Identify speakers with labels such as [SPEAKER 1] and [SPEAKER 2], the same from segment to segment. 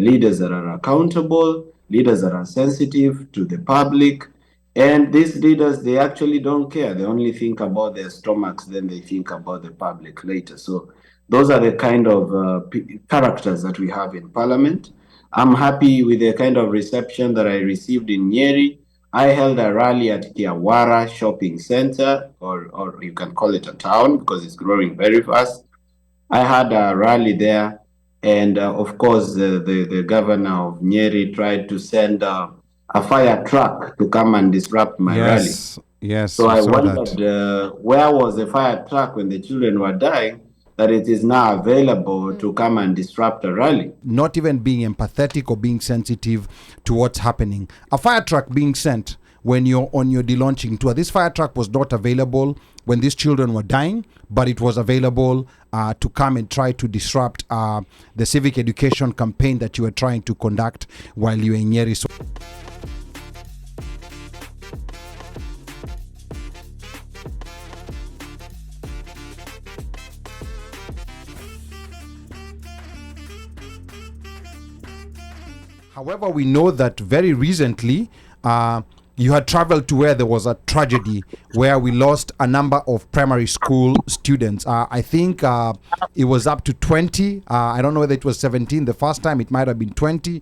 [SPEAKER 1] leaders that are accountable, leaders that are sensitive to the public. And these leaders, they actually don't care. They only think about their stomachs, then they think about the public later. So those are the kind of characters that we have in Parliament. I'm happy with the kind of reception that I received in Nyeri. I held a rally at Kiawara Shopping Center, or you can call it a town because it's growing very fast. I had a rally there, and of course, the governor of Nyeri tried to send a fire truck to come and disrupt my rally.
[SPEAKER 2] Yes,
[SPEAKER 1] So
[SPEAKER 2] we
[SPEAKER 1] I
[SPEAKER 2] saw
[SPEAKER 1] wondered
[SPEAKER 2] that.
[SPEAKER 1] where was the fire truck when the children were dying, that it is now available to come and disrupt a rally.
[SPEAKER 2] Not even being empathetic or being sensitive to what's happening. A fire truck being sent when you're on your delaunching tour. This fire truck was not available when these children were dying, but it was available to come and try to disrupt the civic education campaign that you were trying to conduct while you were in Nyeri. So however, we know that very recently you had traveled to where there was a tragedy where we lost a number of primary school students. I think it was up to 20. I don't know whether it was 17 the first time. It might have been 20.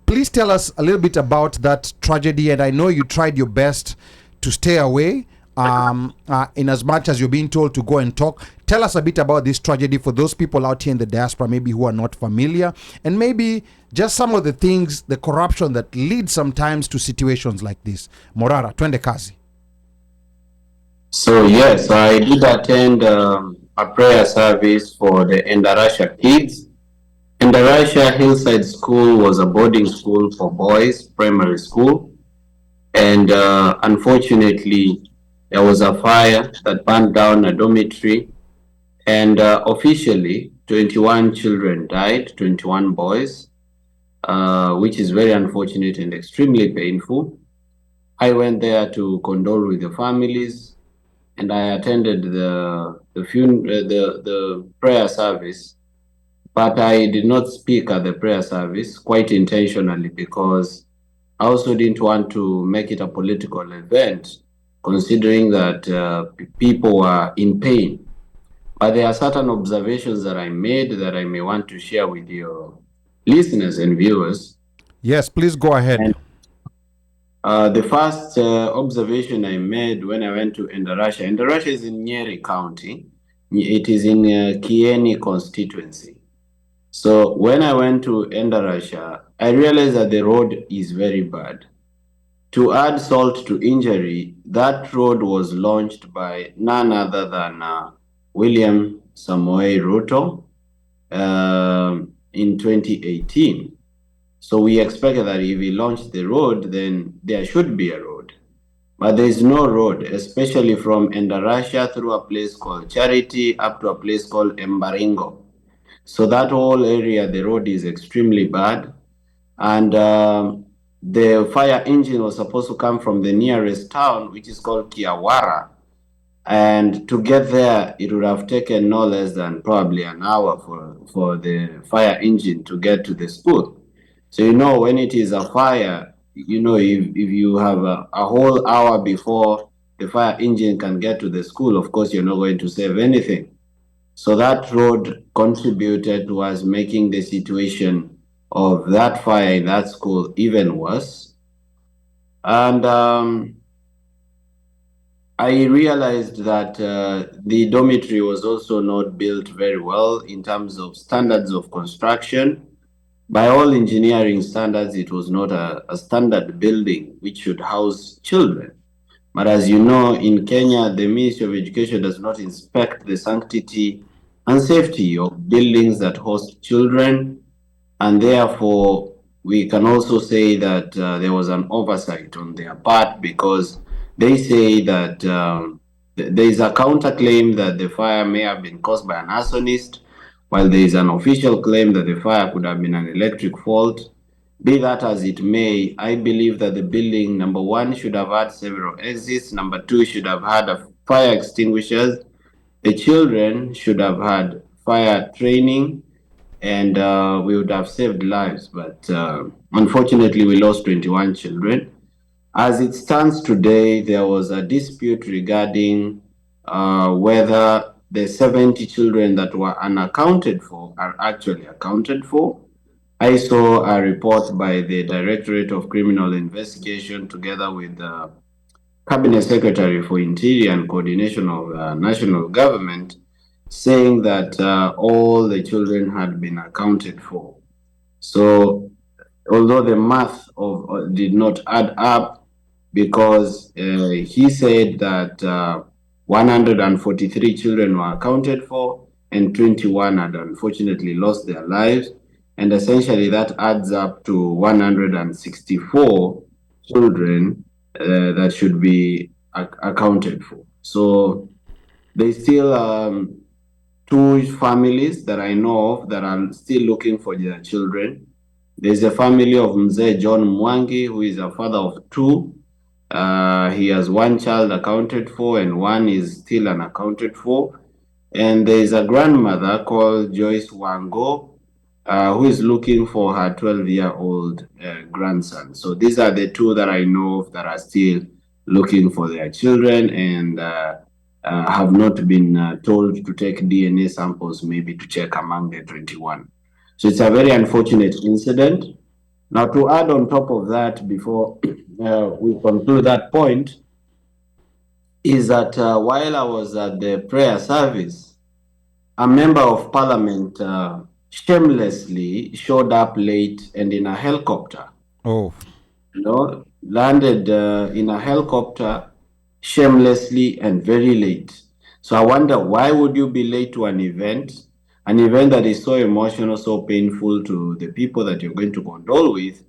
[SPEAKER 2] Please tell us a little bit about that tragedy. And I know you tried your best to stay away in as much as you're being told to go and talk. Tell us a bit about this tragedy for those people out here in the diaspora, maybe who are not familiar, and maybe just some of the things, the corruption that leads sometimes to situations like this. Morara, twende kazi.
[SPEAKER 1] So yes, I did attend a prayer service for the Endarasha kids. Endarasha Hillside School was a boarding school for boys, primary school. And unfortunately, there was a fire that burned down a dormitory. And officially, 21 children died, 21 boys, which is very unfortunate and extremely painful. I went there to condole with the families, and I attended the prayer service, but I did not speak at the prayer service quite intentionally because I also didn't want to make it a political event, considering that people were in pain. But there are certain observations that I made that I may want to share with your listeners and viewers.
[SPEAKER 2] Yes, please go ahead.
[SPEAKER 1] And, the first observation I made when I went to Endarasha. Endarasha is in Nyeri County. It is in Kieni constituency. So when I went to Endarasha, I realized that the road is very bad. To add salt to injury, that road was launched by none other than William Samoei Ruto in 2018. So we expected that if he launched the road, then there should be a road. But there is no road, especially from Endarasha through a place called Charity up to a place called Embaringo. So that whole area, the road is extremely bad. And the fire engine was supposed to come from the nearest town, which is called Kiawara. And to get there, it would have taken no less than probably an hour for the fire engine to get to the school. So, you know, when it is a fire, you know, if you have a whole hour before the fire engine can get to the school, of course, you're not going to save anything. So that road contributed to us making the situation of that fire in that school even worse. And I realized that the dormitory was also not built very well in terms of standards of construction. By all engineering standards, it was not a standard building which should house children. But as you know, in Kenya, the Ministry of Education does not inspect the sanctity and safety of buildings that host children. And therefore, we can also say that there was an oversight on their part because they say that there is a counterclaim that the fire may have been caused by an arsonist, while there is an official claim that the fire could have been an electric fault. Be that as it may, I believe that the building, number one, should have had several exits. Number two, should have had a fire extinguishers. The children should have had fire training. and we would have saved lives. But unfortunately, we lost 21 children. As it stands today, there was a dispute regarding whether the 70 children that were unaccounted for are actually accounted for. I saw a report by the Directorate of Criminal Investigation together with the Cabinet Secretary for Interior and Coordination of National Government saying that all the children had been accounted for. So although the math of did not add up, because he said that 143 children were accounted for and 21 had unfortunately lost their lives, and essentially that adds up to 164 children that should be accounted for. So there's still two families that I know of that are still looking for their children. There's a family of Mzee John Mwangi, who is a father of two. He has one child accounted for and one is still unaccounted for. And there's a grandmother called Joyce Wango, who is looking for her 12-year-old grandson. So these are the two that I know of that are still looking for their children and have not been told to take DNA samples, maybe to check among the 21. So it's a very unfortunate incident. Now, to add on top of that, before we conclude that point, is that while I was at the prayer service, a member of parliament shamelessly showed up late and in a helicopter.
[SPEAKER 2] Oh,
[SPEAKER 1] Landed in a helicopter shamelessly and very late. So I wonder, why would you be late to an event that is so emotional, so painful to the people that you're going to condole with?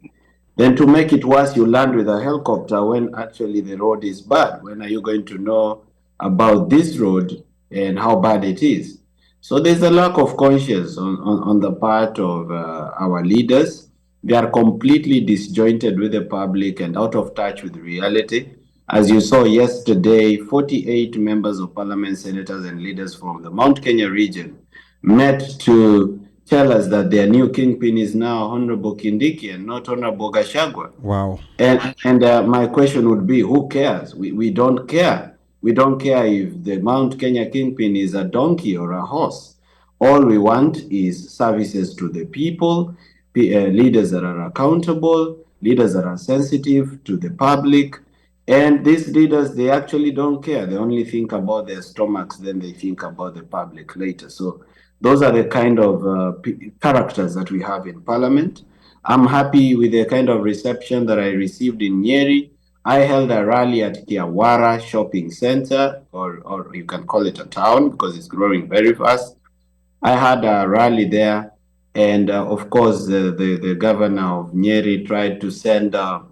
[SPEAKER 1] Then to make it worse, you land with a helicopter when actually the road is bad. When are you going to know about this road and how bad it is? So there's a lack of conscience on the part of our leaders. They are completely disjointed with the public and out of touch with reality. As you saw yesterday, 48 members of parliament, senators, and leaders from the Mount Kenya region met to tell us that their new kingpin is now Honorable Kindiki and not Honorable Gashagwa.
[SPEAKER 2] wow.
[SPEAKER 1] And my question would be, who cares? We don't care. We don't care if the Mount Kenya kingpin is a donkey or a horse. All we want is services to the people, leaders that are accountable, leaders that are sensitive to the public. And these leaders, they actually don't care. They only think about their stomachs, then they think about the public later. So those are the kind of characters that we have in parliament. I'm happy with the kind of reception that I received in Nyeri. I held a rally at Kiawara Shopping Center, or you can call it a town because it's growing very fast. I had a rally there, and of course, the governor of Nyeri tried to send a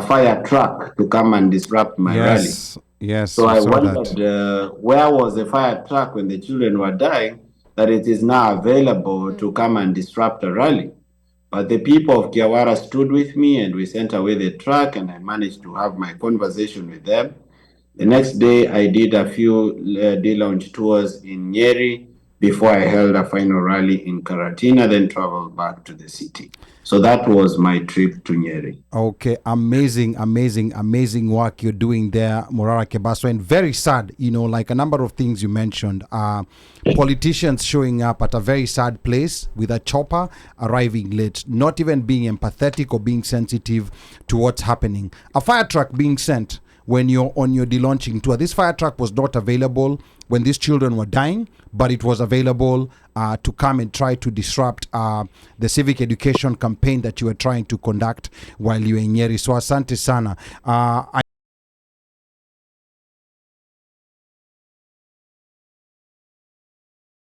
[SPEAKER 1] fire truck to come and disrupt my rally.
[SPEAKER 2] Yes,
[SPEAKER 1] So
[SPEAKER 2] I
[SPEAKER 1] I
[SPEAKER 2] saw
[SPEAKER 1] wondered
[SPEAKER 2] that.
[SPEAKER 1] where was the fire truck when the children were dying, that it is now available to come and disrupt a rally. But the people of Kiawara stood with me and we sent away the truck and I managed to have my conversation with them. The next day, I did a few day launch tours in Nyeri before I held a final rally in Karatina, then traveled back to the city. So that was my trip to Nyeri.
[SPEAKER 2] Okay, amazing work you're doing there, Morara Kebaso, and very sad, like a number of things you mentioned. Politicians showing up at a very sad place with a chopper, arriving late, not even being empathetic or being sensitive to what's happening. A fire truck being sent when you're on your delaunching tour. This fire truck was not available when these children were dying, but it was available to come and try to disrupt the civic education campaign that you were trying to conduct while you were in Nyeri. So asante sana.